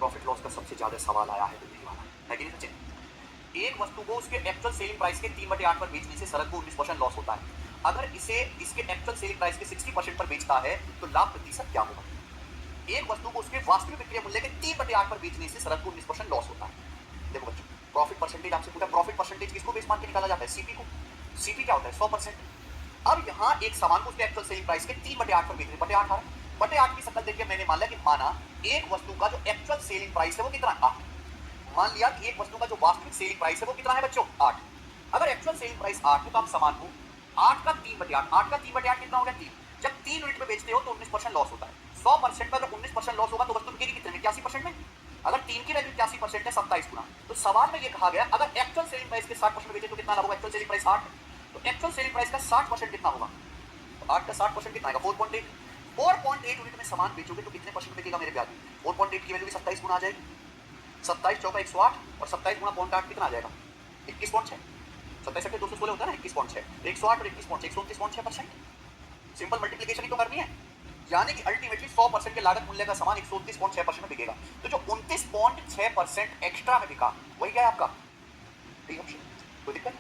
Profit loss का सबसे ज्यादा सवाल आया है दिल्ली वाला, है कि नहीं सचिन? एक वस्तु को उसके एक्चुअल सेलिंग प्राइस के 3/8 पर बेचने से सरद को 19% लॉस होता है। अगर इसे इसके एक्चुअल सेलिंग प्राइस के 60% पर बेचता है तो लाभ प्रतिशत क्या होगा? एक वस्तु को उसके वास्तविक विक्रय मूल्य के 3/8 पर बेचने से सरद को 19% लॉस होता है। देखो बच्चों, प्रॉफिट परसेंटेज आपसे पूछा, प्रॉफिट परसेंटेज किसको बेस मान के निकाला जाता है? सीपी को। सीपी क्या होता है? 100%। अब यहाँ एक सामान को उसके एक्चुअल सेलिंग प्राइस के 3/8 पर बेचने, बटे 8 बटे 8 की शक्ल देखिए मैंने मान लिया कि माना एक वस्तु का जो एक्चुअल सेलिंग प्राइस है वो कितना? 8। मान लिया कि एक वस्तु का जो वास्तविक सेलिंग प्राइस है वो कितना है बच्चों? 8। अगर एक्चुअल सेलिंग प्राइस 8 है तो आप सामान को 8 का 3/8, 8 का 3/8 कितना हो गया? 3। जब 3 यूनिट में बेचते हो तो 19% लॉस होता है। 100% में अगर 19% लॉस होगा तो वस्तु बिकेगी कितने में? 81% में। अगर 3 की वैल्यू 81% है, 27 गुना। तो सवाल में ये कहा गया अगर एक्चुअल सेलिंग प्राइस के 60% बेचे तो कितना लाभ होगा? एक्चुअल सेलिंग प्राइस 8 है तो एक्चुअल सेलिंग प्राइस का 60% कितना होगा? तो 8 का 60% कितना आएगा? 4.8। 4.8 यूनिट में सामान बेचोगे तो कितने परसेंट बिकेगा मेरे प्यारे? 4.8 की वैल्यू भी 27 गुना आ जाएगी। 27 चौका 108 और 27 गुना 0.8 कितना आ जाएगा? 21.6। 27 अट्ठे 216 होता है ना, 21.6। 108 और 21.6, 129.6%। सिंपल मल्टीप्लिकेशन ही तो करनी है। यानी कि अल्टीमेटली 100% के लागत मूल्य का सामान 129.6% में बिकेगा। तो जो 29.6% एक्स्ट्रा में बिका वही क्या है आपका? D option. कोई दिक्कत?